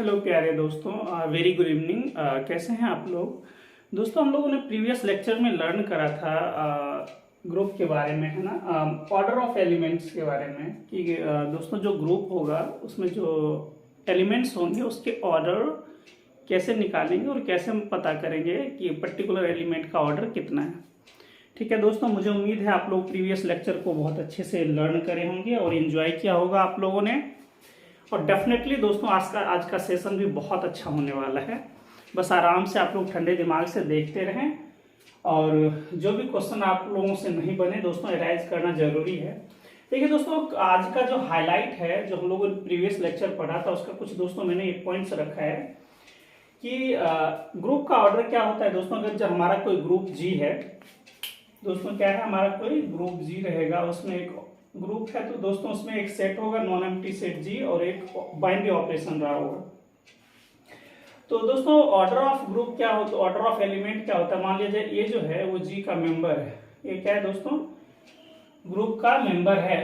Hello प्यारे दोस्तों, very good evening. कैसे हैं आप लोग। दोस्तों, हम लोगों ने प्रीवियस लेक्चर में लर्न करा था ग्रुप के बारे में, है ना, ऑर्डर ऑफ एलिमेंट्स के बारे में कि दोस्तों जो ग्रुप होगा उसमें जो एलिमेंट्स होंगे उसके ऑर्डर कैसे निकालेंगे और कैसे हम पता करेंगे कि पर्टिकुलर एलिमेंट का ऑर्डर कितना है। ठीक है दोस्तों, मुझे उम्मीद है आप लोग प्रीवियस लेक्चर को बहुत अच्छे से लर्न करे होंगे और इन्जॉय किया होगा आप लोगों ने। और डेफिनेटली दोस्तों आज का सेशन भी बहुत अच्छा होने वाला है। बस आराम से आप लोग ठंडे दिमाग से देखते रहें और जो भी क्वेश्चन आप लोगों से नहीं बने दोस्तों एराइज करना जरूरी है। देखिए दोस्तों, आज का जो हाईलाइट है जो हम लोगों ने प्रीवियस लेक्चर पढ़ा था उसका कुछ दोस्तों मैंने एक पॉइंट्स रखा है कि ग्रुप का ऑर्डर क्या होता है। दोस्तों अगर जब हमारा कोई ग्रुप जी है दोस्तों, क्या है, हमारा कोई ग्रुप जी रहेगा, उसमें एक ग्रुप है तो दोस्तों उसमें एक सेट होगा नॉन एम्प्टी सेट जी और एक बाइनरी ऑपरेशन रहा होगा। तो दोस्तों ऑर्डर ऑफ ग्रुप क्या होता है, ऑर्डर ऑफ एलिमेंट क्या होता है। मान लीजिए ये जो है वो जी का मेंबर है, ये क्या है दोस्तों, ग्रुप का मेंबर है।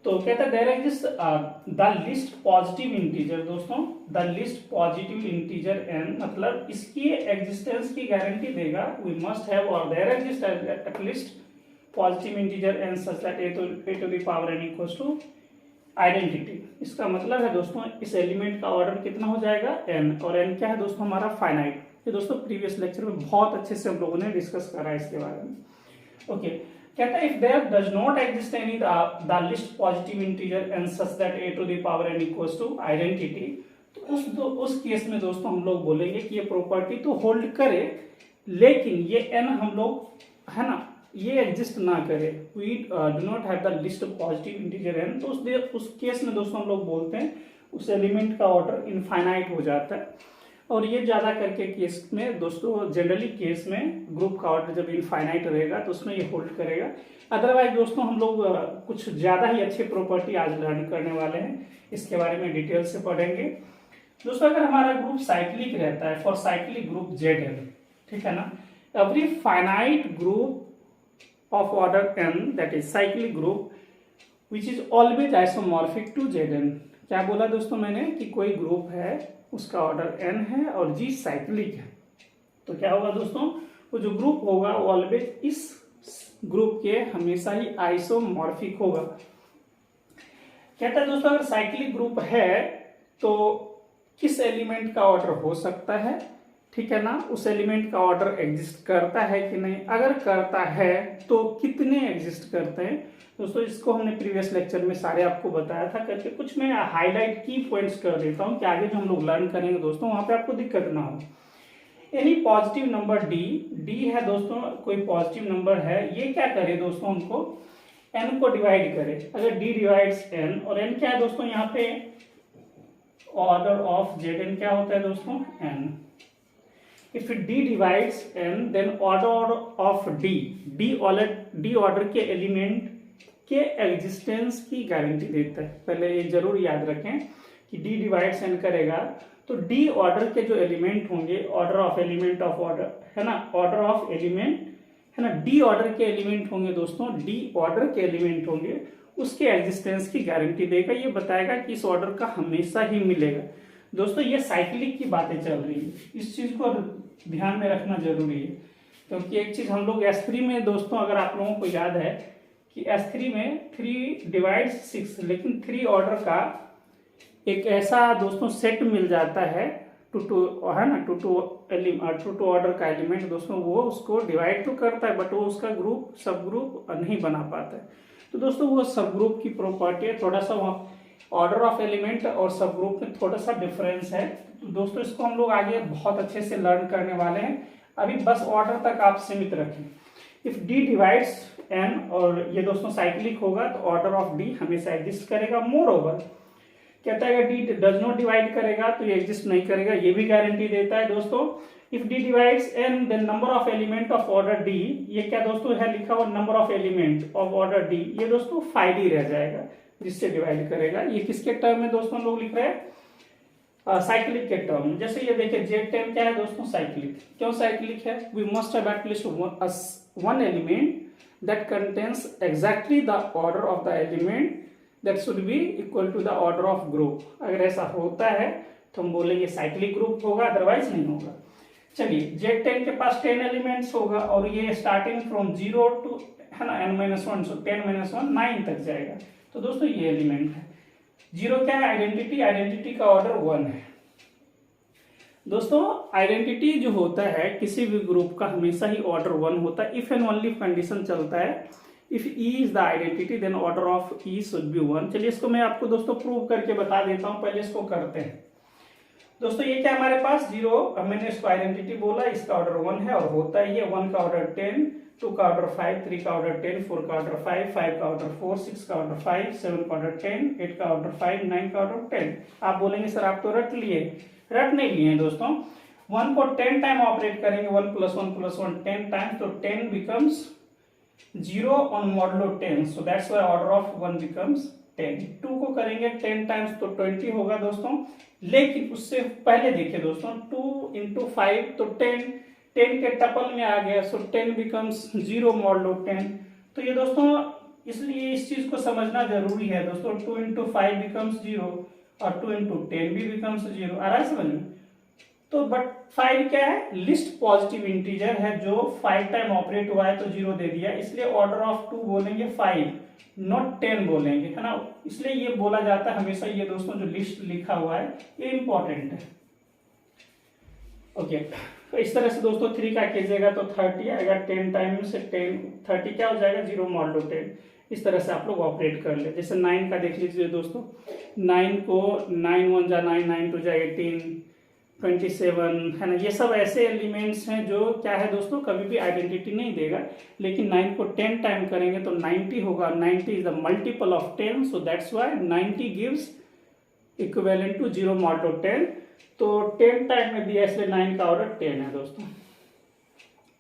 तो कहता है there exist the list positive integer. दोस्तों the list positive integer n, मतलब इसकी एग्जिस्टेंस की गारंटी देगा वी मस्ट हैव और there exist at least positive integer n such that a to the power n equals to identity. इसका मतलब है दोस्तों इस एलिमेंट का ऑर्डर कितना हो जाएगा एन, और एन क्या है दोस्तों हमारा फाइनाइट। ये दोस्तों प्रीवियस लेक्चर में बहुत अच्छे से हम लोगों ने डिस्कस करा है इसके बारे में। ओके, कहता है if there does not exist any the list positive integer n such that a to the power n equals to identity, तो उस केस में दोस्तों हम लोग बोलेंगे कि ये प्रॉपर्टी तो होल्ड करे लेकिन ये एन हम लोग, है ना, ये एग्जिस्ट ना करे, we do not have the list of positive integer n. तो उस केस में दोस्तों हम लोग बोलते हैं उस एलिमेंट का ऑर्डर इनफाइनाइट हो जाता है। और ये ज्यादा करके केस में दोस्तों, जनरली केस में ग्रुप का ऑर्डर जब इनफाइनाइट रहेगा तो उसमें ये होल्ड करेगा। अदरवाइज दोस्तों हम लोग कुछ ज्यादा ही अच्छी प्रॉपर्टी आज लर्न करने वाले हैं, इसके बारे में डिटेल से पढ़ेंगे। दोस्तों अगर हमारा ग्रुप साइक्लिक रहता है, फॉर साइक्लिक ग्रुप ZN, ठीक है ना, every finite group of order n, that is cyclic group which is always isomorphic to Zn। क्या बोला दोस्तों मैंने कि कोई ग्रुप है उसका ऑर्डर n है और G साइक्लिक है, तो क्या होगा दोस्तों, वो जो ग्रुप होगा वो ऑलवेज इस ग्रुप के हमेशा ही आइसोमॉर्फिक होगा। कहता है दोस्तों अगर साइक्लिक ग्रुप है तो किस एलिमेंट का ऑर्डर हो सकता है, ठीक है ना, उस एलिमेंट का ऑर्डर एग्जिस्ट करता है कि नहीं, अगर करता है तो कितने एग्जिस्ट करते हैं। दोस्तों इसको हमने प्रीवियस लेक्चर में सारे आपको बताया था करके, कुछ मैं हाईलाइट की पॉइंट्स कर देता हूं कि आगे जो हम लोग लर्न करेंगे दोस्तों वहां पे आपको दिक्कत ना हो। एनी पॉजिटिव नंबर डी है दोस्तों, कोई पॉजिटिव नंबर है, ये क्या करे दोस्तों, हमको एन को डिवाइड करे। अगर डी डिवाइड्स एन, और एन क्या है दोस्तों, यहाँ पे ऑर्डर ऑफ ZN क्या होता है दोस्तों, n. If D divides n, then order of D order के एलिमेंट के एग्जिस्टेंस की गारंटी देता है। पहले ये जरूर याद रखें कि D डिवाइड्स n करेगा तो D ऑर्डर के जो एलिमेंट होंगे, order of element of order, है ना, ऑर्डर ऑफ एलिमेंट, है ना, D ऑर्डर के एलिमेंट होंगे दोस्तों, D ऑर्डर के एलिमेंट होंगे उसके एग्जिस्टेंस की गारंटी देगा। ये बताएगा कि इस ऑर्डर का हमेशा ही मिलेगा। दोस्तों ये साइक्लिक की बातें चल रही है, इस चीज को ध्यान में रखना जरूरी है, क्योंकि एक चीज हम लोग S3 में दोस्तों, अगर आप लोगों को याद है कि S3 में 3 डिवाइड्स 6, लेकिन 3 ऑर्डर का एक ऐसा दोस्तों सेट मिल जाता है टू है ना, टू ऑर्डर का एलिमेंट दोस्तों, वो उसको डिवाइड तो करता है बट वो उसका ग्रुप सब ग्रुप नहीं बना पाता है। तो दोस्तों वो सब ग्रुप की प्रॉपर्टी है, थोड़ा सा वहाँ ऑर्डर ऑफ एलिमेंट और सब ग्रुप में थोड़ा सा डिफरेंस है। तो दोस्तों इसको हम लोग आगे बहुत अच्छे से लर्न करने वाले हैं, अभी बस ऑर्डर तक आप सीमित रखें। इफ डी डिवाइड्स एन, और ये दोस्तों साइक्लिक होगा तो ऑर्डर ऑफ डी हमेशा एग्जिस्ट करेगा। मोर ओवर कहता है अगर डी डज नॉट डिवाइड करेगा तो ये एग्जिस्ट नहीं करेगा, ये भी गारंटी देता है दोस्तों। If d divides n then number of element of order d, ये क्या दोस्तों है लिखा हुआ, number of element of order d, ये दोस्तों 5D रह जाएगा जिससे डिवाइड करेगा। ये किसके टर्म में दोस्तों हम लोग लिख रहे हैं, साइक्लिक के टर्म। जैसे ये देखिए Z10 क्या है दोस्तों, साइक्लिक। क्यों साइक्लिक है, we must have at least one element that contains exactly the order of the element that should be equal to the order of group. अगर ऐसा होता है तो हम बोलेंगे साइक्लिक ग्रुप होगा, अदरवाइज नहीं होगा। चलिए Z10 के पास 10 एलिमेंट्स होगा और ये स्टार्टिंग फ्रॉम 0 टू है ना n-1, सो 10-1 9 तक जाएगा। तो दोस्तों ये एलिमेंट है। 0 क्या है? आइडेंटिटी। आइडेंटिटी का ऑर्डर 1 है। दोस्तों आइडेंटिटी जो होता है किसी भी ग्रुप का हमेशा ही ऑर्डर 1 होता है। इफ एंड ओनली कंडीशन चलता है, if E is the identity then order of E should be 1। चलिए इसको मैं आपको दोस्तों प्रूव करके बता देता हूं, पहले इसको करते हैं। दोस्तों ये क्या हमारे पास 0, मैंने इसको आइडेंटिटी बोला, इसका ऑर्डर 1 है और होता ही है। 1 का ऑर्डर 10, 2 का ऑर्डर 5, 3 का ऑर्डर 10, 4 का ऑर्डर 5, 5 का ऑर्डर 4, 6 का ऑर्डर 5, 7 का ऑर्डर 10, 8 का ऑर्डर 5, 9 का ऑर्डर 10। आप बोलेंगे सर आप तो रट लिए। रट नहीं लिए दोस्तों। 1 को 10 टाइम ऑपरेट करेंगे, 1 + 1 + 1 10 टाइम्स, तो 10 becomes 0 on modulo 10, so that's why order of 1 becomes 10। 2 को करेंगे 10 टाइम्स तो 20 होगा दोस्तों। लेकिन उससे पहले देखिए दोस्तों, 2 × 5 तो 10 के टपल में आ गया, सो 10 बिकम्स 0 मॉडुलो 10। तो ये दोस्तों इसलिए इस चीज को समझना जरूरी है दोस्तों। 2 × 5 बिकम्स 0 और 2 × 10 भी बिकम्स 0। आ रहा है समझ में? तो बट 5 क्या है? लिस्ट पॉजिटिव इंटीजर है जो 5 टाइम ऑपरेट हुआ है तो 0 दे दिया, इसलिए ऑर्डर ऑफ 2 बोलेंगे 5, नॉट 10 बोलेंगे, है ना। इसलिए ये बोला जाता है हमेशा, ये दोस्तों जो लिस्ट लिखा हुआ है ये इंपॉर्टेंट है। ओके तो इस तरह से दोस्तों 3 का कीजिएगा तो 30 आएगा। 10 टाइम से 10 30 क्या हो जाएगा? 0 मॉडुलो 10। इस तरह से आप लोग ऑपरेट कर ले। जैसे 9 का देख लीजिए दोस्तों, 9 को 9 × 1 = 9, 9 × 2 = 18, 27 है ना। ये सब ऐसे एलिमेंट्स हैं जो क्या है दोस्तों कभी भी आइडेंटिटी नहीं देगा, लेकिन 9 को 10 टाइम करेंगे तो 90 होगा। 90 is the multiple of 10, so that's why 90 gives equivalent to 0 modulo 10। तो 10 टाइम में दिया, इसलिए 9 का ऑर्डर 10 है दोस्तों।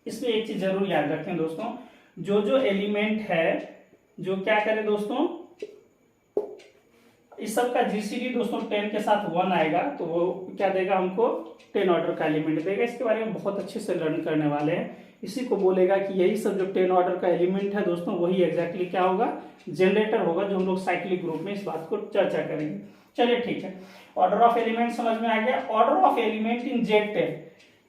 इसमें एक चीज जरूर याद रखें दोस्तों, जो एलिमेंट है जो क्या करे दोस्तों, इस सब का जीसीडी दोस्तों 10 के साथ 1 आएगा तो वो क्या देगा हमको? 10 ऑर्डर का एलिमेंट देगा। इसके बारे में बहुत अच्छे से लर्न करने वाले हैं। इसी को बोलेगा कि यही सब जो 10 ऑर्डर का एलिमेंट है दोस्तों, वही एग्जैक्टली क्या होगा? जनरेटर होगा, जो हम लोग साइक्लिक ग्रुप में इस बात को चर्चा करेंगे। चलिए ठीक है, ऑर्डर ऑफ एलिमेंट समझ में आ गया। Order of element in Z10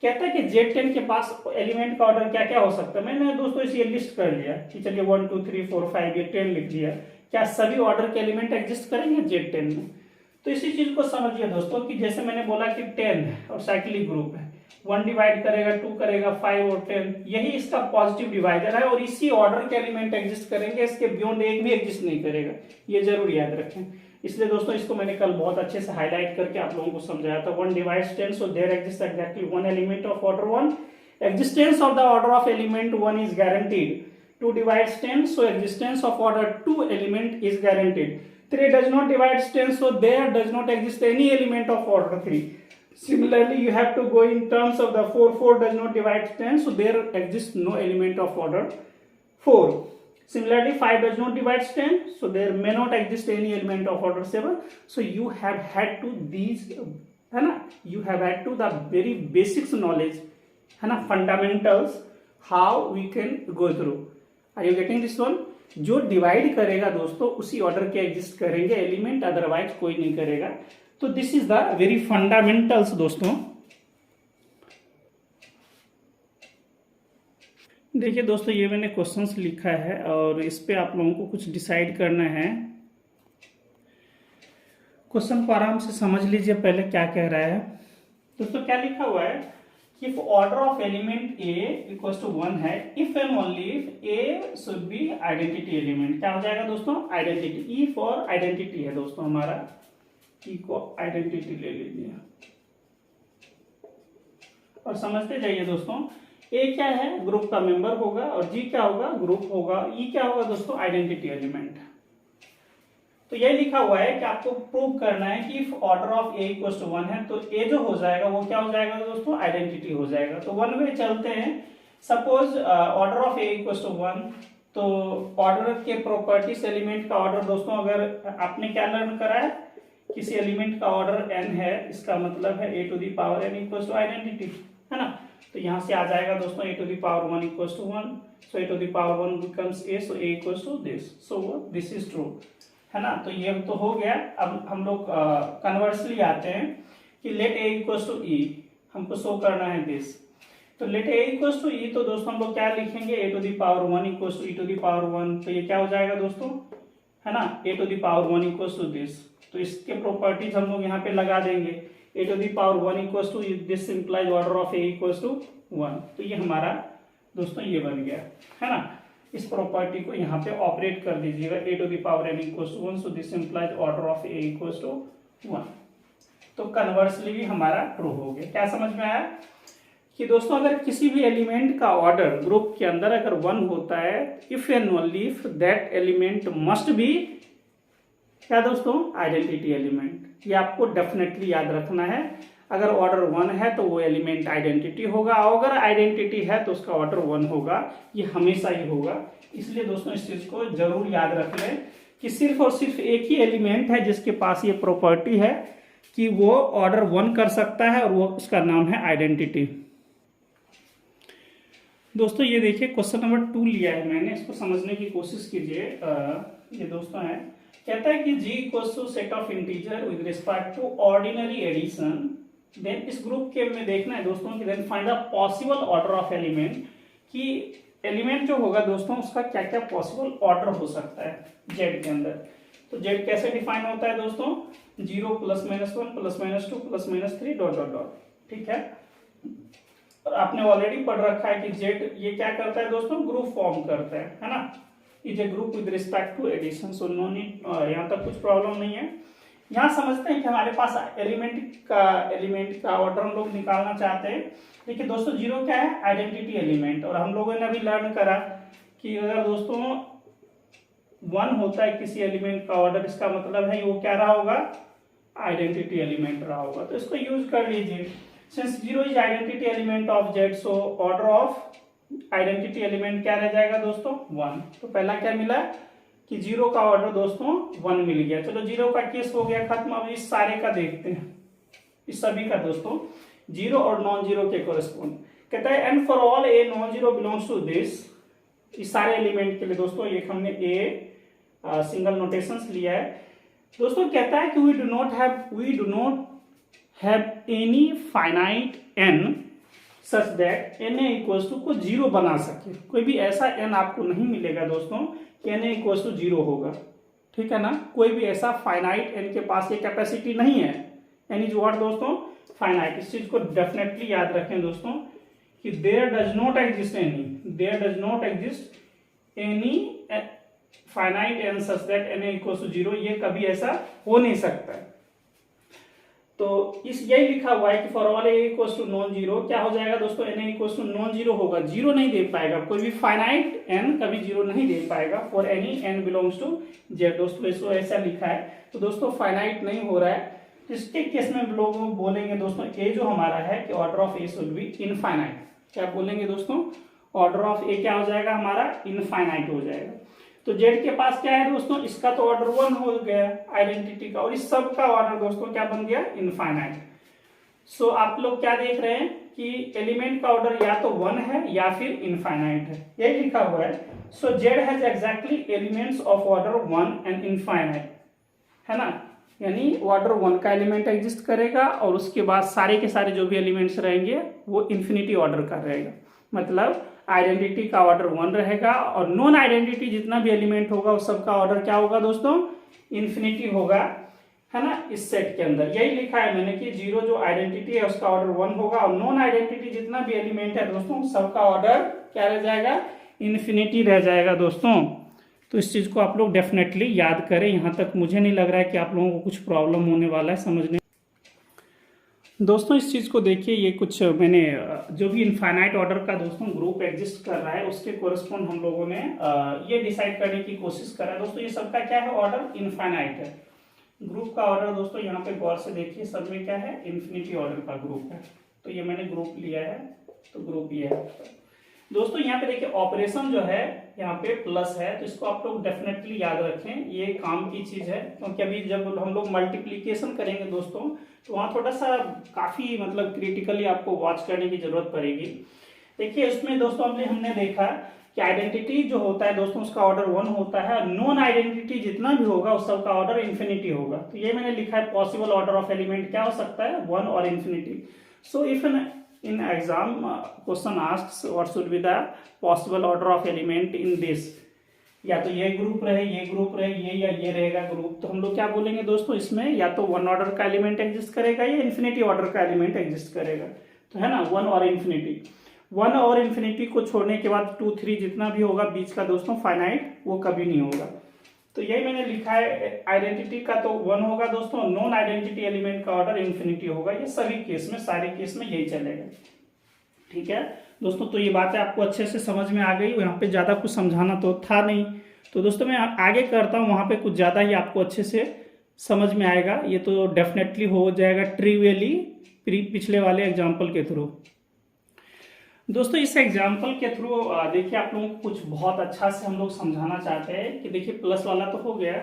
कहता है कि Z10 के पास एलिमेंट का ऑर्डर क्या क्या हो सकता है। मैंने दोस्तों इसे लिस्ट कर लिया कि चलिए 1 2 3 4 5 ये 10 लिख दिया। क्या सभी ऑर्डर के एलिमेंट एग्जिस्ट करेंगे Z10 में? तो इसी चीज को समझिए दोस्तों कि जैसे मैंने बोला कि 10 और साइक्लिक ग्रुप है, 1 डिवाइड करेगा, 2 करेगा, 5 और 10, यही इसका पॉजिटिव डिवाइडर है और इसी ऑर्डर के एलिमेंट एग्जिस्ट करेंगे, इसके बियॉन्ड एक भी एग्जिस्ट नहीं करेगा। ये जरूर याद रखें। इसलिए दोस्तों इसको मैंने कल बहुत अच्छे से हाईलाइट करके आप लोगों को समझाया था। 1 divides 10, so there exists exactly 1 element of order 1. Existence of the order of element 1 is guaranteed. 2 divides 10, so existence of order 2 element is guaranteed. 3 does not divide 10, so there does not exist any element of order 3. Similarly, you have to go in terms of the 4. 4 does not divide 10, so there exists no element of order 4. Similarly, 5 does not divide 10, so there may not exist any element of order 7. So you have had to these, है ना, you have had to the very basics knowledge, है ना, fundamentals, how we can go through. Are you getting this one? जो divide करेगा दोस्तों उसी order के exist करेंगे एलिमेंट, अदरवाइज कोई नहीं करेगा। तो this is the very fundamentals दोस्तों। देखिए दोस्तों ये मैंने क्वेश्चंस लिखा है और इस पे आप लोगों को कुछ डिसाइड करना है। क्वेश्चन को आराम से समझ लीजिए पहले क्या कह रहा है दोस्तों। क्या लिखा हुआ है कि if order of element A equals to 1 है, if and only if A should be identity element. क्या हो जाएगा दोस्तों? आइडेंटिटी। E फॉर आइडेंटिटी है दोस्तों हमारा, E को आइडेंटिटी ले लीजिए और समझते जाइए दोस्तों। A क्या है? ग्रुप का मेंबर होगा और G क्या होगा? ग्रुप होगा। E क्या होगा दोस्तों? Identity element. तो ये लिखा हुआ है कि आपको प्रूव करना है कि if order of A equals to 1 है तो A जो हो जाएगा वो क्या हो जाएगा दोस्तों? आइडेंटिटी हो जाएगा। तो वन वे चलते हैं। Suppose order of A equals to 1, तो ऑर्डर के प्रॉपर्टीज एलिमेंट का ऑर्डर दोस्तों, अगर आपने क्या लर्न करा है, किसी एलिमेंट का ऑर्डर n है, इसका मतलब है a to the power n equals to identity, है ना। तो यहाँ से आ जाएगा दोस्तों a to the power 1 equals to 1, so a to the power 1 becomes a, so a equals to this, so this is true, है ना। तो ये तो हो गया। अब हम लोग कन्वर्सली आते हैं कि let a equals to e, हमको शो करना है दिस। तो let a equals to e, तो दोस्तों हम लोग क्या लिखेंगे, a to the power 1 equals to e to the power 1। तो ये क्या हो जाएगा दोस्तों, है ना, a to the power 1 equals to this. तो इसके प्रॉपर्टीज हम लोग यहाँ पे लगा देंगे, a to the power 1 equals to this implies order of a equals to 1। तो ये हमारा दोस्तों ये बन गया, है ना। इस प्रॉपर्टी को यहाँ पे ऑपरेट कर दीजिएगा, a to the power n equals to 1, so this implies order of a equals to 1। तो कन्वर्सली भी हमारा ट्रू हो गया। क्या समझ में आया कि दोस्तों अगर किसी भी एलिमेंट का ऑर्डर ग्रुप के अंदर अगर 1 होता है, if and only if that element must be क्या दोस्तों, आइडेंटिटी एलिमेंट। ये आपको डेफिनेटली याद रखना है। अगर ऑर्डर 1 है तो वो एलिमेंट आइडेंटिटी होगा, और अगर आइडेंटिटी है तो उसका ऑर्डर 1 होगा। ये हमेशा ही होगा। इसलिए दोस्तों इस चीज को जरूर याद रख लें कि सिर्फ और सिर्फ एक ही एलिमेंट है जिसके पास ये प्रॉपर्टी है कि वो ऑर्डर 1 कर सकता है, और वो उसका नाम है आइडेंटिटी। दोस्तों ये देखिए क्वेश्चन नंबर 2 लिया है मैंने, इसको समझने की कोशिश कीजिए। ये दोस्तों है, कहता है कि g equals to set of integer with respect to ordinary addition. Then इस ग्रुप के में देखना है दोस्तों कि then find the possible order of element, कि एलिमेंट जो होगा दोस्तों उसका क्या क्या पॉसिबल ऑर्डर हो सकता है z के अंदर। तो z कैसे डिफाइन होता है दोस्तों, 0 +-1 +-2 +-3 डॉट डॉट डॉट, ठीक है। और आपने ऑलरेडी पढ़ रखा है कि z ये क्या करता है दोस्तों, ग्रुप फॉर्म करता है ना। Is a group with respect to addition, so no need, यहाँ तक कुछ प्रॉब्लम नहीं है। यहाँ समझते हैं कि हमारे पास एलिमेंट का ऑर्डर हम लोग निकालना चाहते हैं। देखिए दोस्तों 0 क्या है, आइडेंटिटी एलिमेंट। और हम लोगों ने अभी लर्न करा कि अगर दोस्तों 1 होता है किसी एलिमेंट का ऑर्डर, इसका मतलब है वो क्या रहा होगा, आइडेंटिटी एलिमेंट रहा होगा। तो इसको यूज कर लीजिए। Since 0 is identity element of z, so order of identity element क्या रह जाएगा दोस्तों, 1। तो पहला क्या मिला कि 0 का ऑर्डर दोस्तों 1 मिल गया। चलो 0 का केस हो गया खत्म। अब इस सारे का देखते हैं, इस सभी का दोस्तों 0 और नॉन 0 के कोरेस्पोंड। कहता है and for all a non 0 belongs to this. इस सारे एलिमेंट के लिए दोस्तों एक हमने ए सिंगल नोटेशंस लिया है दोस्तों। कहता है कि we do not have any finite n such that n equals to को 0 बना सके। कोई भी ऐसा n आपको नहीं मिलेगा दोस्तों कि n इक्वल्स टू 0 होगा, ठीक है ना। कोई भी ऐसा फाइनाइट n के पास ये कैपेसिटी नहीं है। n इज व्हाट दोस्तों, फाइनाइट। इस चीज को डेफिनेटली याद रखें दोस्तों कि there does not exist any finite n such that n equals to 0। ये कभी ऐसा हो नहीं सकता है। तो इस यही लिखा हुआ है कि for all a equals to non 0 क्या हो जाएगा दोस्तों, n इक्वल्स टू नॉन 0 होगा, 0 नहीं दे पाएगा। कोई भी फाइनाइट n कभी 0 नहीं दे पाएगा for any n belongs to z। दोस्तों इसको ऐसा लिखा है। तो दोस्तों फाइनाइट नहीं हो रहा है, तो इसके केस में लोग बोलेंगे दोस्तों ए जो हमारा है कि order of A should be infinite. क्या बोलेंगे दोस्तों, ऑर्डर ऑफ ए क्या हो जाएगा हमारा, इनफाइनाइट हो जाएगा। तो z के पास क्या है दोस्तों, इसका तो ऑर्डर 1 हो गया आइडेंटिटी का, और इस सब का ऑर्डर दोस्तों क्या बन गया, इनफाइनाइट। सो आप लोग क्या देख रहे हैं कि एलिमेंट का ऑर्डर या तो 1 है या फिर इनफाइनाइट है, यही लिखा हुआ है। सो z has exactly elements of order 1 and infinite, है ना। यानी ऑर्डर 1 का एलिमेंट एग्जिस्ट करेगा और उसके बाद सारे के सारे जो भी एलिमेंट्स रहेंगे वो इन्फिनिटी ऑर्डर का रहेगा। मतलब आइडेंटिटी का ऑर्डर 1 रहेगा, और नॉन आइडेंटिटी जितना भी एलिमेंट होगा उस सब का ऑर्डर क्या होगा दोस्तों, इन्फिनिटी होगा, है ना। इस सेट के अंदर यही लिखा है मैंने कि 0 जो आइडेंटिटी है उसका ऑर्डर 1 होगा, और नॉन आइडेंटिटी जितना भी एलिमेंट है दोस्तों सबका ऑर्डर क्या रह जाएगा, इन्फिनिटी रह जाएगा दोस्तों। तो इस चीज को आप लोग डेफिनेटली याद करें। यहाँ तक मुझे नहीं लग रहा है कि आप लोगों को कुछ प्रॉब्लम होने वाला है समझने। दोस्तों इस चीज़ को देखिए, ये कुछ मैंने जो भी इनफाइनाइट ऑर्डर का दोस्तों ग्रुप एग्जिस्ट कर रहा है उसके कोरिस्पोंड हम लोगों ने ये डिसाइड करने की कोशिश करा है दोस्तों। ये सबका क्या है, ऑर्डर इनफाइनाइट है। ग्रुप का ऑर्डर दोस्तों यहाँ पे गौर से देखिए, सब में क्या है, इन्फिनिटी ऑर्डर का ग्रुप है। तो ये मैंने ग्रुप लिया है, तो ग्रुप ये है दोस्तों। यहाँ पे देखिए ऑपरेशन जो है यहाँ पे प्लस है, तो इसको आप लोग डेफिनेटली याद रखें, ये काम की चीज है। क्योंकि अभी जब हम लोग मल्टीप्लीकेशन करेंगे दोस्तों तो वहाँ थोड़ा सा काफी मतलब क्रिटिकली आपको वॉच करने की जरूरत पड़ेगी। देखिए इसमें दोस्तों हमने देखा कि आइडेंटिटी जो होता है दोस्तों उसका ऑर्डर 1 होता है, और नॉन आइडेंटिटी जितना भी होगा उस सबका ऑर्डर इन्फिनिटी होगा। तो ये मैंने लिखा है पॉसिबल ऑर्डर ऑफ एलिमेंट क्या हो सकता है, 1 और infinity. So if in exam question asks what should be the possible order of element in this, या तो ये ग्रुप रहे, ये ग्रुप रहे, ये या ये रहेगा ग्रुप, तो हम लोग क्या बोलेंगे दोस्तों इसमें, या तो 1 ऑर्डर का एलिमेंट एग्जिस्ट करेगा या इन्फिनिटी ऑर्डर का एलिमेंट एग्जिस्ट करेगा। तो है ना 1 और इन्फिनिटी, 1 और इन्फिनिटी को छोड़ने के बाद 2 3 जितना भी होगा बीच का दोस्तों फाइनाइट, वो कभी नहीं होगा। तो यही मैंने लिखा है, आइडेंटिटी का तो 1 होगा दोस्तों, नॉन आइडेंटिटी एलिमेंट का ऑर्डर इन्फिनिटी होगा। ये सभी केस में, सारे केस में यही चलेगा। ठीक है दोस्तों, तो ये बातें आपको अच्छे से समझ में आ गई, यहाँ पे ज़्यादा कुछ समझाना तो था नहीं। तो दोस्तों मैं आगे करता हूँ, वहाँ पे कुछ ज़्यादा ही आपको अच्छे से समझ में आएगा। ये तो डेफिनेटली हो जाएगा ट्रिवियली पिछले वाले एग्जाम्पल के थ्रू। दोस्तों इस एग्जाम्पल के थ्रू देखिए आप लोगों को कुछ बहुत अच्छा से हम लोग समझाना चाहते हैं कि देखिए प्लस वाला तो हो गया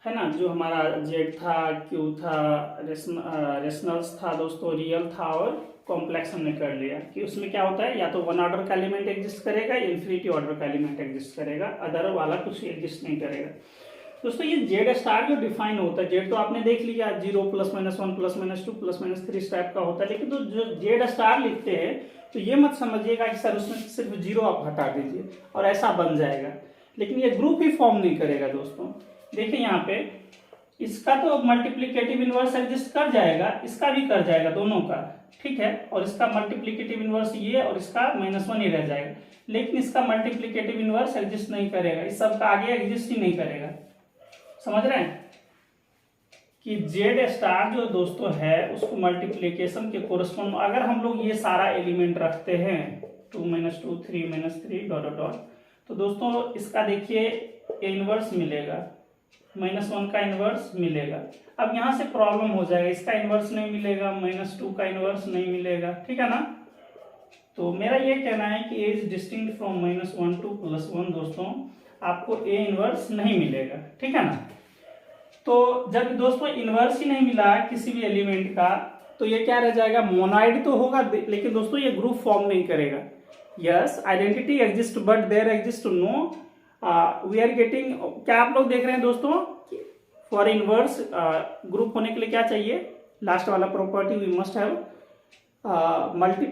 है ना, जो हमारा जेड था, क्यू था, रेशनल्स था दोस्तों, रियल था और कॉम्प्लेक्स हमने कर लिया कि उसमें क्या होता है, या तो 1 ऑर्डर का एलिमेंट एग्जिस्ट करेगा या इन्फिनिटी ऑर्डर का एलिमेंट एग्जिस्ट करेगा, अदर वाला कुछ एग्जिस्ट नहीं करेगा। दोस्तों ये जेड स्टार जो डिफाइन होता है, जेड तो आपने देख लिया 0 +-1 +-2 +-3 इस टाइप का होता है, लेकिन तो जो जेड स्टार लिखते हैं तो ये मत समझिएगा कि सर उसमें सिर्फ 0 आप हटा दीजिए और ऐसा बन जाएगा, लेकिन ये ग्रुप ही फॉर्म नहीं करेगा दोस्तों। देखिए यहाँ पे इसका तो मल्टीप्लिकेटिव इनवर्स एग्जिस्ट कर जाएगा, इसका भी कर जाएगा, दोनों का, ठीक है, और इसका मल्टीप्लिकेटिव इनवर्स ये और इसका -1 ही रह जाएगा, लेकिन इसका मल्टीप्लिकेटिव इनवर्स एग्जिस्ट नहीं करेगा, इस सब का आगे एग्जिस्ट ही नहीं करेगा। समझ रहे हैं कि जेड स्टार जो दोस्तों है उसको मल्टीप्लिकेशन के कोरस्पॉन्ड, अगर हम लोग ये सारा एलिमेंट रखते हैं 2 - 2 3 - 3 डॉट डॉट, तो दोस्तों इसका देखिए इनवर्स मिलेगा, -1 का इनवर्स मिलेगा। अब यहाँ से प्रॉब्लम हो जाएगा, इसका इनवर्स नहीं मिलेगा, -2 का इनवर्स नहीं मिलेगा, ठीक है ना। तो मेरा ये कहना है कि ए इज डिस्टिंक्ट फ्रॉम -1 to +1 दोस्तों, आपको ए इनवर्स नहीं मिलेगा, ठीक है ना। तो जब दोस्तों इनवर्स ही नहीं मिला किसी भी एलिमेंट का, तो ये क्या रह जाएगा, मोनाइड तो होगा, लेकिन दोस्तों ये ग्रुप फॉर्म नहीं करेगा। Yes identity exist but there exist no, we are getting, क्या आप लोग देख रहे हैं दोस्तों, फॉर इनवर्स ग्रुप होने के लिए क्या चाहिए, लास्ट वाला property we must have multi,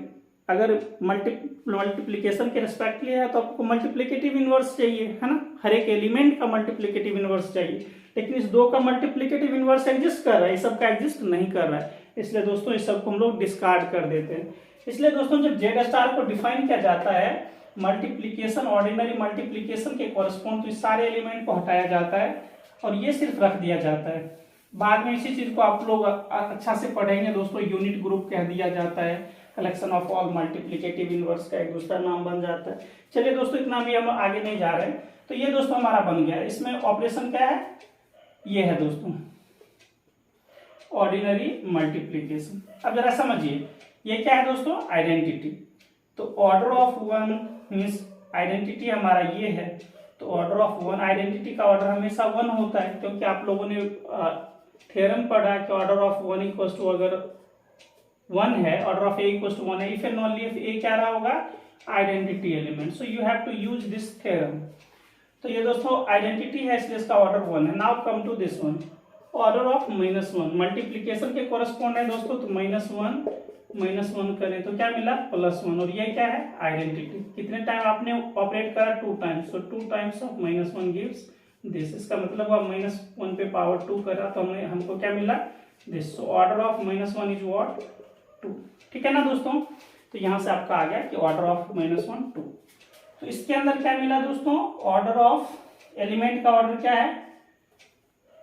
अगर मल्टीप्लिकेशन के रेस्पेक्ट लिया है तो आपको मल्टीप्लिकेटिव इनवर्स चाहिए, है ना, हर एक एलिमेंट का मल्टीप्लिकेटिव इनवर्स चाहिए, लेकिन इस 2 का मल्टीप्लिकेटिव इनवर्स एग्जिस्ट कर रहा है, इस सब का एग्जिस्ट नहीं कर रहा है, इसलिए दोस्तों इस सब को हम लोग डिस्कार्ड कर देते हैं। इसलिए दोस्तों जब जेड स्टार को डिफाइन किया जाता है मल्टीप्लिकेशन, ऑर्डिनरी मल्टीप्लिकेशन के कॉरस्पॉन्ड, तो इस सारे एलिमेंट को हटाया जाता है और ये सिर्फ रख दिया जाता है। बाद में इसी चीज को आप लोग अच्छा से पढ़ेंगे दोस्तों, यूनिट ग्रुप कह दिया जाता है, collection of all multiplicative inverse का एक दूसरा नाम बन जाता है। चलिए दोस्तों इतना भी हम आगे नहीं जा रहे हैं, तो ये दोस्तों हमारा बन गया। इसमें ऑपरेशन क्या है, ये है दोस्तों ऑर्डिनरी मल्टीप्लिकेशन। अब जरा समझिए ये क्या है दोस्तों, आइडेंटिटी। तो ऑर्डर ऑफ 1 मीन्स आइडेंटिटी हमारा ये है, तो ऑर्डर ऑफ 1, आइडेंटिटी का ऑर्डर हमेशा 1 होता है, क्योंकि आप लोगों ने थ्योरम पढ़ा कि ऑर्डर ऑफ 1 इक्वल्स टू, अगर 1 है, order of a equals to 1 है, if and only if a क्या रहा होगा, identity element, so you have to use this theorem. तो ये दोस्तों आइडेंटिटी है, इसलिए इसका ऑर्डर 1 है। Now come to this one, order of -1, multiplication के कोरस्पॉन्ड है दोस्तों, तो -1 करें तो क्या मिला, +1, और ये क्या है, आइडेंटिटी। कितने टाइम आपने ऑपरेट करा, 2 times, so 2 times of -1 gives this, इसका मतलब आप -1 पे पावर 2 करा तो हमको क्या मिला, this. So order of -1 is what, 2, ठीक है ना दोस्तों। तो यहां से आपका आ गया कि ऑर्डर ऑफ -1 2। तो इसके अंदर क्या मिला दोस्तों, ऑर्डर ऑफ एलिमेंट का ऑर्डर क्या है,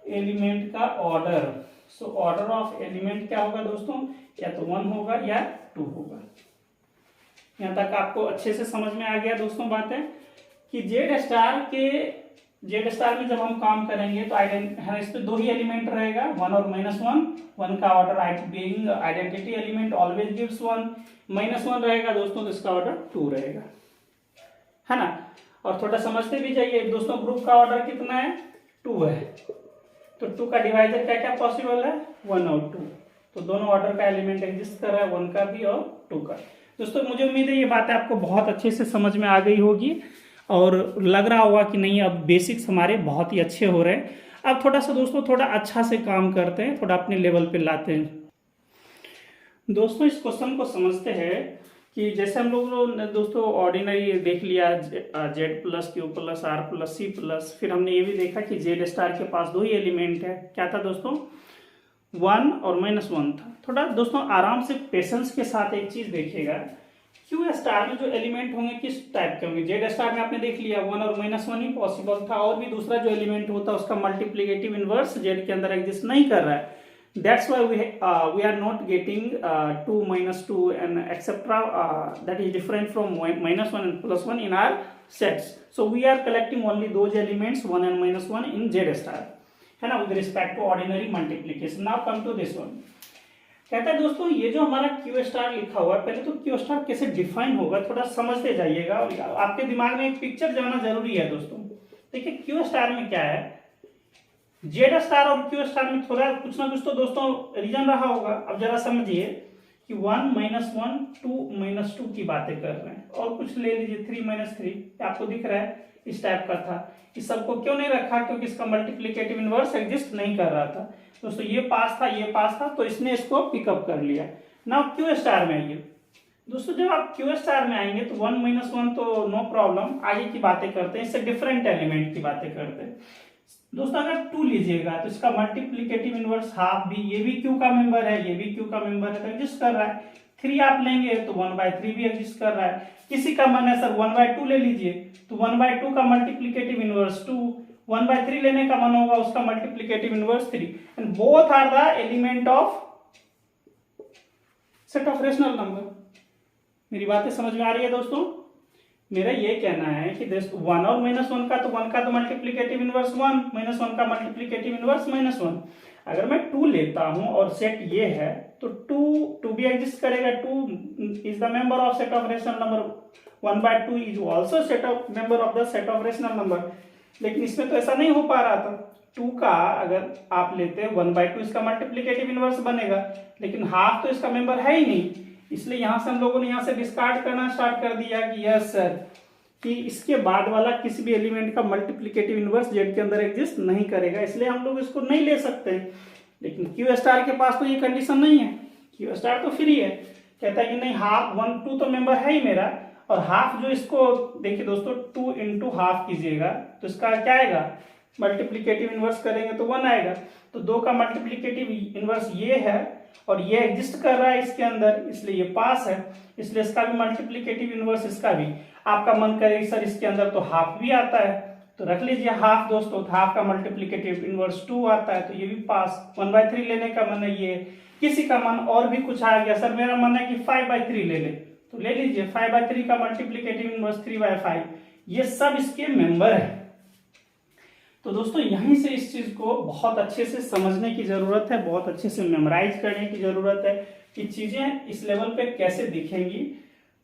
एलिमेंट का order. So order of element क्या होगा दोस्तों, या तो 1 होगा या 2 होगा। यहां तक आपको अच्छे से समझ में आ गया दोस्तों बातें कि जेड स्टार में जब हम काम करेंगे तो इस पे 2 ही एलिमेंट रहेगा, 1 और -1। 1 का order being identity element always gives 1, -1 रहेगा दोस्तों तो इसका ऑर्डर 2 रहेगा, है ना। और थोड़ा समझते भी जाइए दोस्तों, ग्रुप का ऑर्डर कितना है, 2 है, तो 2 का डिवाइजर क्या क्या पॉसिबल है, 1 और 2, तो दोनों ऑर्डर का एलिमेंट एग्जिस्ट कर रहा है, 1 का भी और 2 का। दोस्तों मुझे उम्मीद है ये बातें आपको बहुत अच्छे से समझ में आ गई होगी। और लग रहा होगा कि नहीं अब बेसिक्स हमारे बहुत ही अच्छे हो रहे हैं। अब थोड़ा सा दोस्तों थोड़ा अच्छा से काम करते हैं, थोड़ा अपने लेवल पे लाते हैं। दोस्तों इस क्वेश्चन को समझते हैं कि जैसे हम लोग ने दोस्तों ऑर्डिनरी देख लिया z plus q plus r plus c plus, फिर हमने ये भी देखा कि जेड स्टार के पास दो ही एलिमेंट है, क्या था दोस्तों, 1 और -1 था। थोड़ा दोस्तों आराम से पेशेंस के साथ एक चीज देखिएगा, क्यू स्टार में जो एलिमेंट होंगे किस टाइप के होंगे। जेड स्टार में आपने देख लिया 1 और -1 ही पॉसिबल था, और भी दूसरा जो एलिमेंट होता है उसका मल्टीप्लिकेटिव इनवर्स जेड के अंदर एग्जिस्ट नहीं कर रहा है। That's why we are not getting 2 -2 and etc. That is different from -1 and +1 in our sets. So we are collecting only those elements 1 and -1 in Z star, है ना, with respect to ordinary multiplication. Now come to this one. कहता है दोस्तों ये जो हमारा Q star लिखा हुआ है, पहले तो क्यू स्टार कैसे डिफाइन होगा थोड़ा समझते जाइएगा, और आपके दिमाग में एक पिक्चर जाना जरूरी है दोस्तों। देखिए क्यू स्टार में क्या है, जेड स्टार और क्यू स्टार में थोड़ा कुछ ना कुछ तो दोस्तों रीजन रहा होगा। अब जरा समझिए कि 1 -1 2 -2 की बातें कर रहे हैं, और कुछ ले लीजिए 3 -3 आपको दिख रहा है इस टाइप का था। इस सबको क्यों नहीं रखा, क्योंकि इसका मल्टीप्लिकेटिव इनवर्स एग्जिस्ट नहीं कर रहा था दोस्तों, ये पास था ये पास था, तो इसने इसको पिकअप कर लिया। नाउ क्यू स्टार में आइए दोस्तों, जब आप क्यू स्टार में आएंगे तो 1 -1 तो नो प्रॉब्लम, आगे की बातें करते हैं, इससे डिफरेंट एलिमेंट की बातें करते हैं दोस्तों। अगर 2 लीजिएगा तो इसका मल्टीप्लिकेटिव इनवर्स हाफ भी, ये भी क्यू का मेंबर है ये भी क्यू का मेंबर है, तो एग्जिस्ट कर रहा है। 3 आप लेंगे तो 1/3 भी एग्जिस्ट कर रहा है। किसी का मन है सर 1/2 ले लीजिए, तो 1/2 का मल्टीप्लिकेटिव इनवर्स 2, 1/3 लेने का मन होगा उसका multiplicative inverse 3, and both are the element of set of rational number. मेरी बातें समझ में आ रही है दोस्तों? मेरा ये कहना है कि 1 और -1 का, तो 1 का तो मल्टीप्लिकेटिव इनवर्स 1, -1 का मल्टीप्लिकेटिव इनवर्स -1। अगर मैं 2 लेता हूं और सेट ये है तो 2 भी एग्जिस्ट करेगा। 2 is the member of set of rational number, 1/2 is also set of member of the set of rational number. लेकिन इसमें तो ऐसा नहीं हो पा रहा था। 2 का अगर आप लेते हैं 1/2 इसका मल्टीप्लिकेटिव इनवर्स बनेगा, लेकिन हाफ तो इसका मेंबर है ही नहीं, इसलिए यहां से हम लोगों ने यहां से डिस्कार्ड करना स्टार्ट कर दिया कि यस सर कि इसके बाद वाला किसी भी एलिमेंट का मल्टीप्लिकेटिव इनवर्स जेड के अंदर एग्जिस्ट नहीं करेगा, इसलिए हम लोग इसको नहीं ले सकते। लेकिन क्यू स्टार के पास तो ये कंडीशन नहीं है, क्यू स्टार तो फ्री है, कहता है कि नहीं हाफ 1 2 तो मेंबर है ही मेरा, और हाफ जो इसको देखिए दोस्तों 2 × हाफ कीजिएगा तो इसका क्या आएगा, मल्टीप्लिकेटिव इनवर्स करेंगे तो 1 आएगा। तो 2 का मल्टीप्लिकेटिव इनवर्स ये है और ये एग्जिस्ट कर रहा है इसके अंदर, इसलिए ये पास है, इसलिए इसका भी मल्टीप्लिकेटिव इनवर्स इसका भी। आपका मन करे सर इसके अंदर तो हाफ भी आता है, तो रख लीजिए हाफ दोस्तों, तो हाफ का मल्टीप्लिकेटिव इनवर्स 2 आता है, तो ये भी पास। 1/3 लेने का मन है ये, किसी का मन और भी कुछ आ गया सर मेरा मन है कि 5/3 ले ले, तो ले लीजिए 5/3 का मल्टीप्लिकेटिव इनवर्स 3/5, ये सब इसके मेंबर है। तो दोस्तों यहीं से इस चीज को बहुत अच्छे से समझने की जरूरत है, बहुत अच्छे से मेमोराइज करने की जरूरत है कि चीजें इस लेवल पे कैसे दिखेंगी।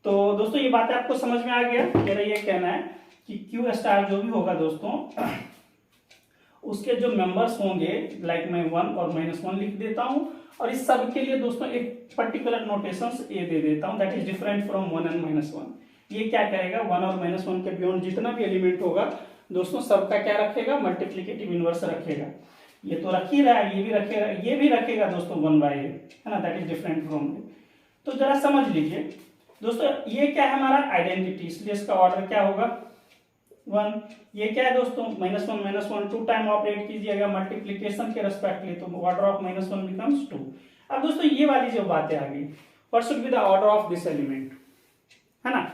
तो दोस्तों ये बात आपको समझ में आ गया। मेरा ये कहना है कि क्यू स्टार जो भी होगा दोस्तों उसके जो मेंबर्स होंगे, लाइक मैं 1 और -1 लिख देता हूं, और इस सब के लिए दोस्तों एक पर्टिकुलर नोटेशंस ये दे देता हूं, that is different from 1 and -1। ये क्या करेगा, 1 और -1 के बियॉन्ड जितना भी एलिमेंट होगा दोस्तों सबका क्या रखेगा, मल्टीप्लिकेटिव इनवर्स रखेगा। ये तो रख ही रहा है, ये भी रखेगा, ये भी रखेगा दोस्तों 1/8, है ना, दैट इज डिफरेंट फ्रॉम। तो जरा समझ लीजिए दोस्तों, ये क्या है हमारा आइडेंटिटी, इसलिए इसका ऑर्डर क्या होगा 1। ये क्या है दोस्तों -1 2 टाइम ऑपरेट कीजिएगा मल्टीप्लिकेशन के रेस्पेक्टली, तो ऑर्डर ऑफ -1 बिकम्स 2। अब दोस्तों ये वाली जो बातें आ गई, what should be the order of this element, है ना।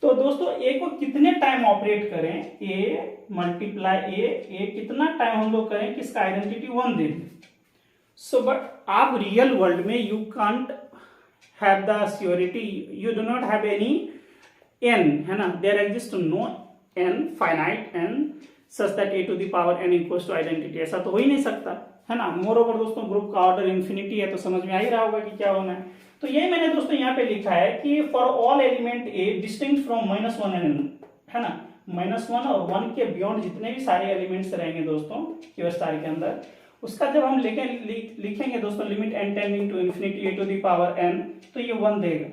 तो दोस्तों ए को कितने टाइम ऑपरेट करें, ए मल्टीप्लाई ए कितना टाइम हम लोग करें कि इसका आइडेंटिटी 1 दे दें। सो बट आप रियल वर्ल्ड में you can't have the surety, you do not have any n, है ना, there exist no n finite n such that a to the power n equals to identity, ऐसा तो हो ही नहीं सकता, है ना। मोर ओवर दोस्तों ग्रुप का ऑर्डर इन्फिनिटी है, तो समझ में आ ही रहा होगा कि क्या होना है। तो यही मैंने दोस्तों यहाँ पे लिखा है कि for all element A distinct from -1 and, है ना, -1 और 1 के बियॉन्ड जितने भी सारे एलिमेंट्स रहेंगे दोस्तों क्यू स्टार के अंदर, उसका जब हम लिखेंगे दोस्तों limit n tending to infinity a to the power n, तो ये 1 देगा।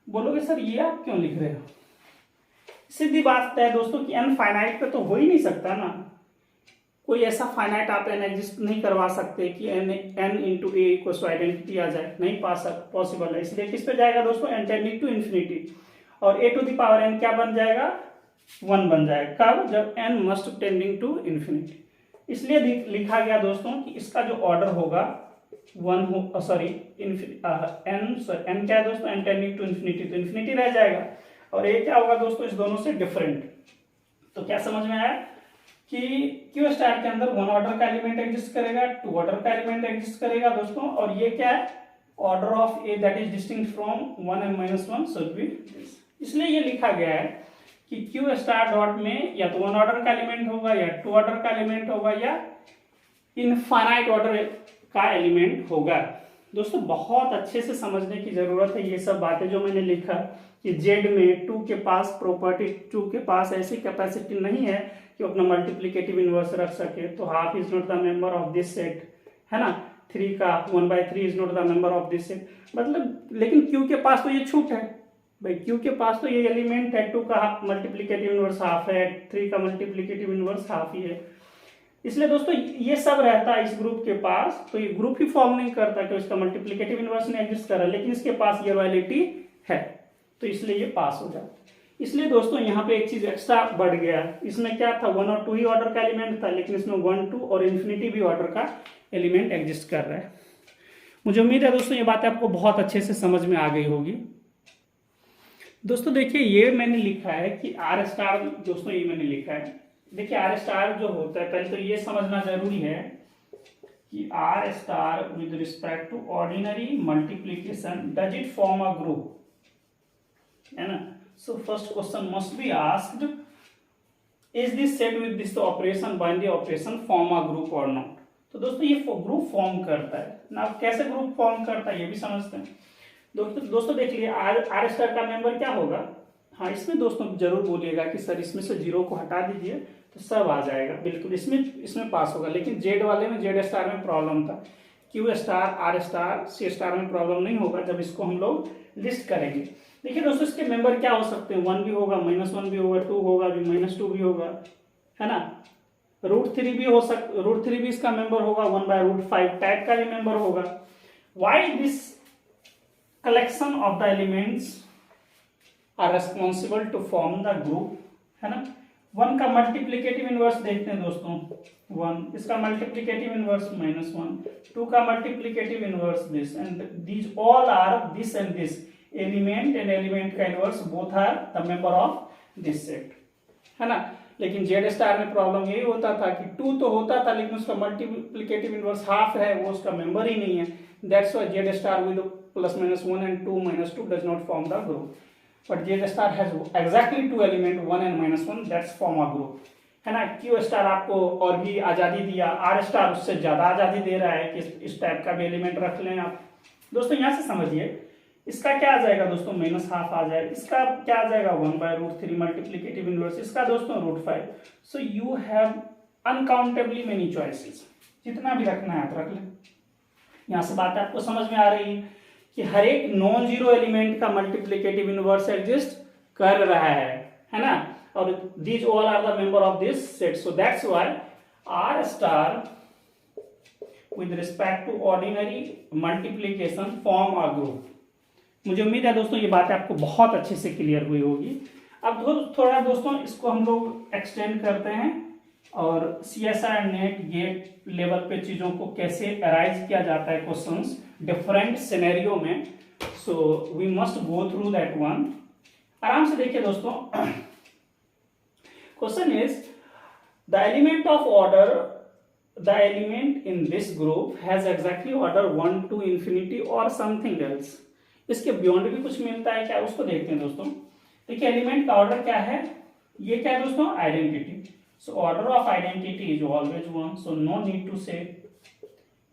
बोलोगे सर ये आप क्यों लिख रहे हो, सीधी बात है दोस्तों कि n फाइनाइट पे तो हो ही नहीं सकता ना, कोई ऐसा फाइनाइट आप n एग्जिस्ट नहीं करवा सकते कि n into a equal to identity आ जाए, नहीं पॉसिबल है। इसलिए किस पे जाएगा दोस्तों, n टेंडिंग टू इन्फिनिटी, और a to the power n क्या बन जाएगा, 1 बन जाएगा। कब, जब n must tending to infinity. इसलिए लिखा गया दोस्तों कि इसका जो ऑर्डर होगा n क्या है दोस्तों, n टेंडिंग टू इन्फिनिटी, तो इन्फिनिटी रह जाएगा, और a क्या होगा दोस्तों, इस दोनों से डिफरेंट। तो क्या समझ में आया कि क्यू स्टार के अंदर 1 ऑर्डर का एलिमेंट एग्जिस्ट करेगा, 2 ऑर्डर का एलिमेंट एग्जिस्ट करेगा दोस्तों, और ये क्या है, order of A that is distinct from 1n-1 should be this. इसलिए ये लिखा गया है कि क्यू स्टार डॉट में या तो 1 ऑर्डर का एलिमेंट होगा, या 2 ऑर्डर का एलिमेंट होगा, या इनफाइनाइट ऑर्डर का एलिमेंट होगा। दोस्तों बहुत अच्छे से समझने की जरूरत है ये सब बातें जो मैंने लिखा, कि जेड में 2 के पास प्रॉपर्टी, 2 के पास ऐसी कैपेसिटी नहीं है कि अपना मल्टीप्लिकेटिव इनवर्स रख सके, तो half is not the member of this set, है ना, 3 का 1/3 is not the member of this set, मतलब। लेकिन क्यू के पास तो ये छूट है भाई, क्यू के पास तो ये एलिमेंट है, 2 का मल्टीप्लिकेटिव इनवर्स हाफ है, 3 का मल्टीप्लिकेटिव इनवर्स हाफ ही है। इसलिए दोस्तों ये सब रहता है इस ग्रुप के पास, तो ये ग्रुप ही फॉर्म नहीं करता कि इसका मल्टीप्लिकेटिव इनवर्स नहीं एग्जिस्ट कर रहा, लेकिन इसके पास ये वैलिडिटी है, तो इसलिए ये पास हो जाता। इसलिए दोस्तों यहाँ पे एक चीज एक्स्ट्रा बढ़ गया, इसमें क्या था, 1 और 2 ही ऑर्डर का एलिमेंट था, लेकिन इसमें 1, 2 और इन्फिनिटी भी ऑर्डर का एलिमेंट एग्जिस्ट कर रहा है। मुझे उम्मीद है दोस्तों ये बात आपको बहुत अच्छे से समझ में आ गई होगी। दोस्तों देखिए ये मैंने लिखा है कि आर स्टार, दोस्तों ये मैंने लिखा है, देखिए आर स्टार जो होता है, पहले तो ये समझना जरूरी है कि R star with respect to ordinary multiplication does it form a group, है ना। So first question must be asked, is this set with this operation binary operation form a group और नॉट। तो दोस्तों ये ग्रुप फॉर्म करता है ना, कैसे ग्रुप फॉर्म करता है ये भी समझते हैं। दोस्तों देख लिए आर स्टार का मेंबर क्या होगा, हाँ इसमें दोस्तों जरूर बोलिएगा कि सर इसमें से 0 को हटा दीजिए तो सब आ जाएगा, बिल्कुल इसमें पास होगा। लेकिन जेड वाले में, जेड स्टार में प्रॉब्लम था, Q star, R star, C star में प्रॉब्लम नहीं होगा जब इसको हम लोग लिस्ट करेंगे। देखिए दोस्तों इसके मेंबर क्या हो सकते हैं, 1 भी होगा, -1 भी होगा, 2 होगा भी, -2 भी होगा, है ना, √3 भी हो √3 भी इसका मेंबर होगा, 1/√5 टाइप का भी मेंबर होगा। Why this collection of the elements are responsible to form the group, है ना। 1 का मल्टीप्लिकेटिव इनवर्स देखते हैं दोस्तों, 1, इसका मल्टीप्लिकेटिव इनवर्स -1, 2 का multiplicative inverse this, and these all are this and this element and element का inverse both are the member of this set, है ना। लेकिन जेड स्टार में प्रॉब्लम यही होता था कि 2 तो होता था लेकिन उसका मल्टीप्लिकेटिव इनवर्स हाफ है, वो उसका मेंबर ही नहीं है। That's why Z star with +-1 and 2 -2 does not form the group, but Z star has exactly 2 element, 1 and -1, that's form a group, है ना। क्यू स्टार आपको और भी आजादी दिया, आर स्टार उससे ज्यादा आजादी दे रहा है कि इस टाइप का भी एलिमेंट रख लें आप। दोस्तों यहाँ से समझिए, इसका क्या आ जाएगा दोस्तों, -12 आ जाएगा, इसका क्या आ जाएगा 1/√3 मल्टीप्लिकेटिव इनवर्स, इसका दोस्तों √5। So you have uncountably many choices, जितना भी रखना है आप रख लें। यहाँ से बात आपको समझ में आ रही है कि हर एक नॉन जीरो एलिमेंट का मल्टीप्लिकेटिव इनवर्स एग्जिस्ट कर रहा है ना, और these all are the member of this set. So that's why R star with respect to ordinary multiplication form a group. मुझे उम्मीद है दोस्तों ये बात आपको बहुत अच्छे से क्लियर हुई होगी। अब थोड़ा दोस्तों इसको हम लोग एक्सटेंड करते हैं और CSR नेट गेट लेवल पे चीजों को कैसे अराइज किया जाता है क्वेश्चंस डिफरेंट सिनेरियो में। So we must go through that one. आराम से देखिए दोस्तों, question is the element of order, the element in this group has exactly order 1 to infinity और समथिंग एल्स। इसके बियॉन्ड भी कुछ मिलता है क्या, उसको देखते हैं दोस्तों। देखिए एलिमेंट का ऑर्डर क्या है, ये क्या है दोस्तों, identity. So order of identity is always 1, so no need to say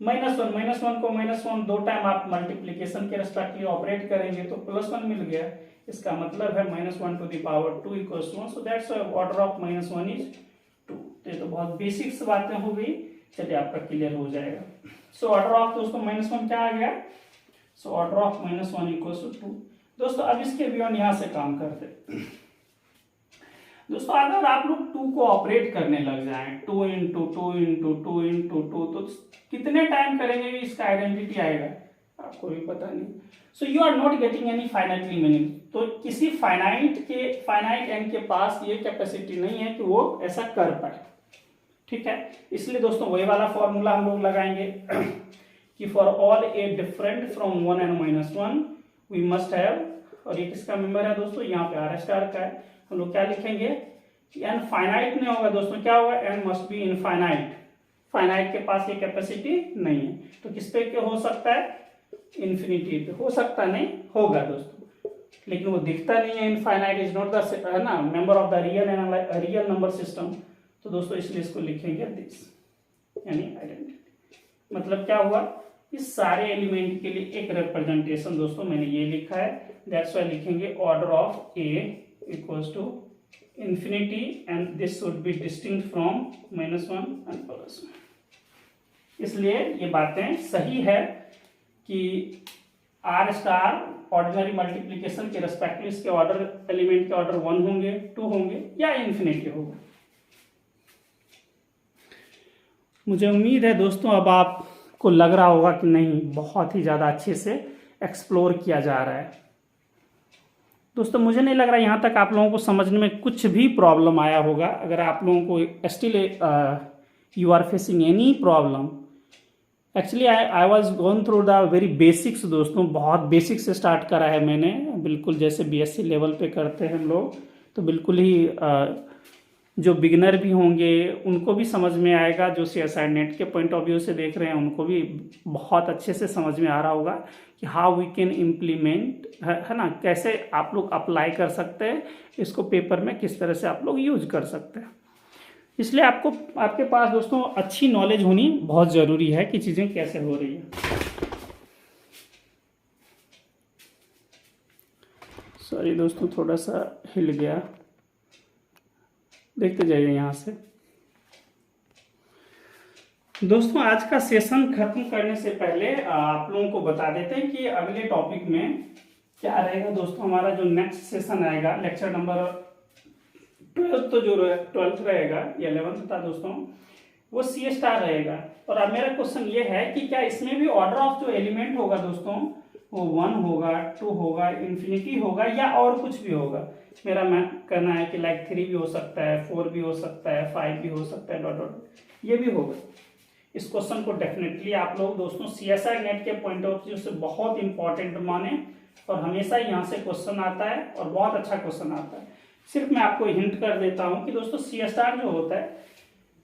-1 को -1 दो टाइम आप मल्टीप्लिकेशन के रेस्पेक्टली ऑपरेट करेंगे तो +1 मिल गया, इसका मतलब है -1 to the power 2 = 1, so that's why order of -1 is 2। ये तो बहुत बेसिक सी बातें हो गई, चलिए आपका क्लियर हो जाएगा। सो ऑर्डर ऑफ दोस्तों -1 क्या आ गया, सो ऑर्डर ऑफ -1 = 2। दोस्तों अब इसके बियॉन्ड यहां से काम करते, दोस्तों अगर आप लोग 2 को ऑपरेट करने लग जाएं, 2 into two into two into two, तो कितने टाइम करेंगे इसका आइडेंटिटी आएगा आपको भी पता नहीं। So you are not getting any finitely meaning. तो किसी फाइनाइट एन के पास ये कैपेसिटी नहीं है कि वो ऐसा कर पाए, ठीक है। इसलिए दोस्तों वही वाला फॉर्मूला हम लोग लगाएंगे कि for all a different from 1 and -1 we must have, और ये किसका मेंबर है दोस्तों, यहाँ पे आर स्टार का है। हम लोग क्या लिखेंगे कि एन फाइनाइट नहीं होगा दोस्तों, क्या होगा, n must be infinite. Finite के पास ये कैपेसिटी नहीं है, तो किस पे हो सकता है, इन्फिनिटी पे हो सकता, नहीं होगा दोस्तों, लेकिन वो दिखता नहीं है। इनफाइनाइट इज नॉट द, है ना, member of the real number system. तो दोस्तों इसलिए इसको लिखेंगे दिस, यानी आइडेंटिटी। मतलब क्या हुआ, इस सारे एलिमेंट के लिए एक रिप्रेजेंटेशन दोस्तों मैंने ये लिखा है, दैट्स व्हाई लिखेंगे order of a equals to infinity and this should be distinct from -1 and +1। इसलिए ये बातें सही है कि आर स्टार ऑर्डिनरी मल्टीप्लीकेशन के रेस्पेक्टिव इसके ऑर्डर, एलिमेंट के ऑर्डर 1 होंगे, 2 होंगे या इन्फिनिटी होगा। मुझे उम्मीद है दोस्तों अब आपको लग रहा होगा कि नहीं, बहुत ही ज़्यादा अच्छे से एक्सप्लोर किया जा रहा है। दोस्तों मुझे नहीं लग रहा यहाँ तक आप लोगों को समझने में कुछ भी प्रॉब्लम आया होगा। अगर आप लोगों को still you are facing any problem, actually I was gone through the very basics दोस्तों, बहुत बेसिक से स्टार्ट करा है मैंने, बिल्कुल जैसे बीएससी लेवल पे करते हैं हम लोग, तो बिल्कुल ही जो बिगिनर भी होंगे उनको भी समझ में आएगा, जो सीएसआर नेट के पॉइंट ऑफ व्यू से देख रहे हैं उनको भी बहुत अच्छे से समझ में आ रहा होगा कि हाउ वी कैन इम्प्लीमेंट, है ना, कैसे आप लोग अप्लाई कर सकते हैं इसको पेपर में, किस तरह से आप लोग यूज कर सकते हैं। इसलिए आपके पास दोस्तों अच्छी नॉलेज होनी बहुत ज़रूरी है कि चीज़ें कैसे हो रही है। सॉरी दोस्तों थोड़ा सा हिल गया, देखते जाइए यहाँ से। दोस्तों आज का सेशन खत्म करने से पहले आप लोगों को बता देते हैं कि अगले टॉपिक में क्या रहेगा दोस्तों। हमारा जो नेक्स्ट सेशन आएगा, लेक्चर नंबर 12, तो जो 12th रहेगा या 11th था दोस्तों, वो सी स्टार रहेगा। और अब मेरा क्वेश्चन ये है कि क्या इसमें भी ऑर्डर ऑफ जो एलिमेंट होगा दोस्तों वो 1 होगा, 2 होगा, इन्फिनिटी होगा या और कुछ भी होगा। मेरा मैं कहना है कि लाइक 3 भी हो सकता है, 4 भी हो सकता है, 5 भी हो सकता है, डॉट डॉट ये भी होगा। इस क्वेश्चन को डेफिनेटली आप लोग दोस्तों सीएसआर नेट के पॉइंट ऑफ व्यू से बहुत इंपॉर्टेंट माने, और हमेशा यहाँ से क्वेश्चन आता है और बहुत अच्छा क्वेश्चन आता है। सिर्फ मैं आपको हिंट कर देता हूँ कि दोस्तों सीएसआर जो होता है,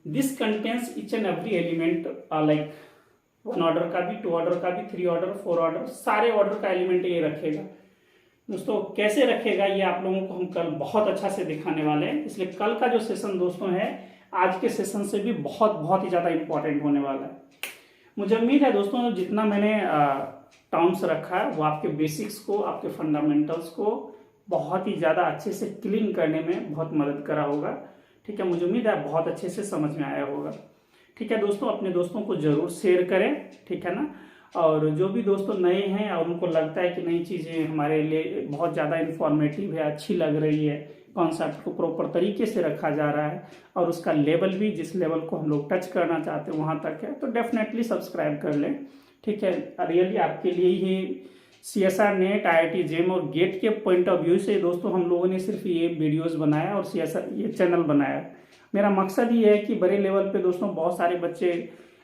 this contains each and every element, like 1 order का भी, 2 ऑर्डर का भी, 3 ऑर्डर, 4 ऑर्डर, सारे ऑर्डर का एलिमेंट ये रखेगा दोस्तों। कैसे रखेगा ये आप लोगों को हम कल बहुत अच्छा से दिखाने वाले हैं। इसलिए कल का जो सेशन दोस्तों है आज के सेशन से भी बहुत ही ज़्यादा इंपॉर्टेंट होने वाला है। मुझे उम्मीद है दोस्तों जितना मैंने टर्म्स रखा है वो आपके बेसिक्स को, आपके फंडामेंटल्स को बहुत ही ज़्यादा अच्छे से क्लीन करने में बहुत मदद करा होगा। ठीक है, मुझे उम्मीद है बहुत अच्छे से समझ में आया होगा। ठीक है दोस्तों, अपने दोस्तों को जरूर शेयर करें, ठीक है ना। और जो भी दोस्तों नए हैं और उनको लगता है कि नई चीज़ें हमारे लिए बहुत ज़्यादा इन्फॉर्मेटिव है, अच्छी लग रही है, कॉन्सेप्ट को प्रॉपर तरीके से रखा जा रहा है और उसका लेवल भी जिस लेवल को हम लोग टच करना चाहते हैं वहाँ तक है, तो डेफिनेटली सब्सक्राइब कर लें। ठीक है, रियली आपके लिए ही सीएसआर नेट, आईआईटी जेम और गेट के पॉइंट ऑफ व्यू से दोस्तों हम लोगों ने सिर्फ ये वीडियोस बनाया और सीएसआर ये चैनल बनाया। मेरा मकसद ये है कि बड़े लेवल पे दोस्तों बहुत सारे बच्चे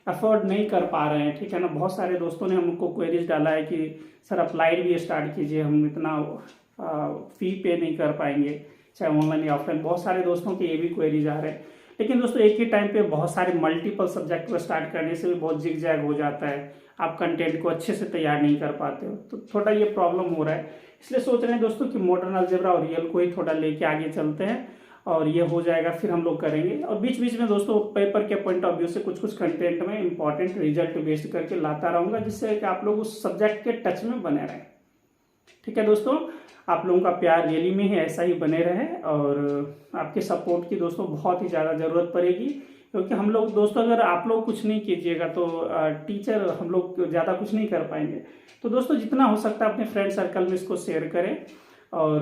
अफोर्ड नहीं कर पा रहे हैं, ठीक है ना। बहुत सारे दोस्तों ने हमको क्वेरीज डाला है कि सर अप्लाइड भी स्टार्ट कीजिए, हम इतना फी पे नहीं कर पाएंगे, चाहे ऑनलाइन या ऑफलाइन। बहुत सारे दोस्तों के ये भी क्वेरीज आ रहे हैं। लेकिन दोस्तों एक ही टाइम पे बहुत सारे मल्टीपल सब्जेक्ट को स्टार्ट करने से भी बहुत जिग जैग हो जाता है, आप कंटेंट को अच्छे से तैयार नहीं कर पाते हो, तो थोड़ा ये प्रॉब्लम हो रहा है। इसलिए सोच रहे हैं दोस्तों कि मॉडर्न अलजेब्रा और रियल को ही थोड़ा लेके आगे चलते हैं और ये हो जाएगा, फिर हम लोग करेंगे। और बीच बीच में दोस्तों पेपर के पॉइंट ऑफ व्यू से कुछ कुछ कंटेंट में इंपॉर्टेंट रिजल्ट बेस्ड करके लाता रहूंगा, जिससे कि आप लोग उस सब्जेक्ट के टच में बने रहें। ठीक है दोस्तों, आप लोगों का प्यार रियली में ही ऐसा ही बने रहे और आपके सपोर्ट की दोस्तों बहुत ही ज़्यादा ज़रूरत पड़ेगी, क्योंकि हम लोग दोस्तों अगर आप लोग कुछ नहीं कीजिएगा तो टीचर हम लोग ज़्यादा कुछ नहीं कर पाएंगे। तो दोस्तों जितना हो सकता है अपने फ्रेंड सर्कल में इसको शेयर करें और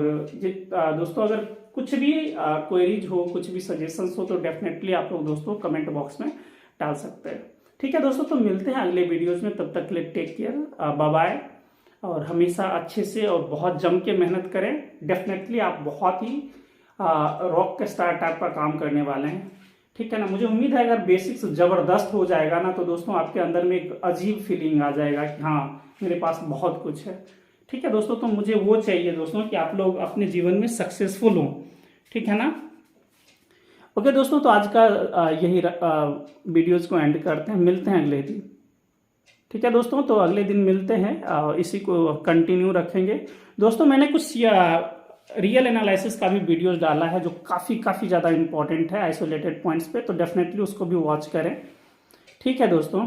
दोस्तों अगर कुछ भी क्वेरीज हो, कुछ भी सजेशंस हो तो डेफिनेटली आप लोग दोस्तों कमेंट बॉक्स में डाल सकते हैं। ठीक है दोस्तों, तो मिलते हैं अगले वीडियोज में, तब तक के लिए टेक केयर, बाय बाय। और हमेशा अच्छे से और बहुत जम के मेहनत करें, डेफिनेटली आप बहुत ही रॉक के स्टार टाइप का काम करने वाले हैं। ठीक है ना, मुझे उम्मीद है अगर बेसिक्स जबरदस्त हो जाएगा ना तो दोस्तों आपके अंदर में एक अजीब फीलिंग आ जाएगा कि हाँ मेरे पास बहुत कुछ है। ठीक है दोस्तों, तो मुझे वो चाहिए दोस्तों कि आप लोग अपने जीवन में सक्सेसफुल हो। ठीक है ना। ओके दोस्तों, तो आज का यही वीडियोज को एंड करते हैं, मिलते हैं अगले दिन। ठीक है दोस्तों, तो अगले दिन मिलते हैं, इसी को कंटिन्यू रखेंगे। दोस्तों मैंने कुछ रियल एनालिसिस का भी वीडियोस डाला है जो काफ़ी ज़्यादा इंपॉर्टेंट है आइसोलेटेड पॉइंट्स पे, तो डेफिनेटली उसको भी वॉच करें। ठीक है दोस्तों।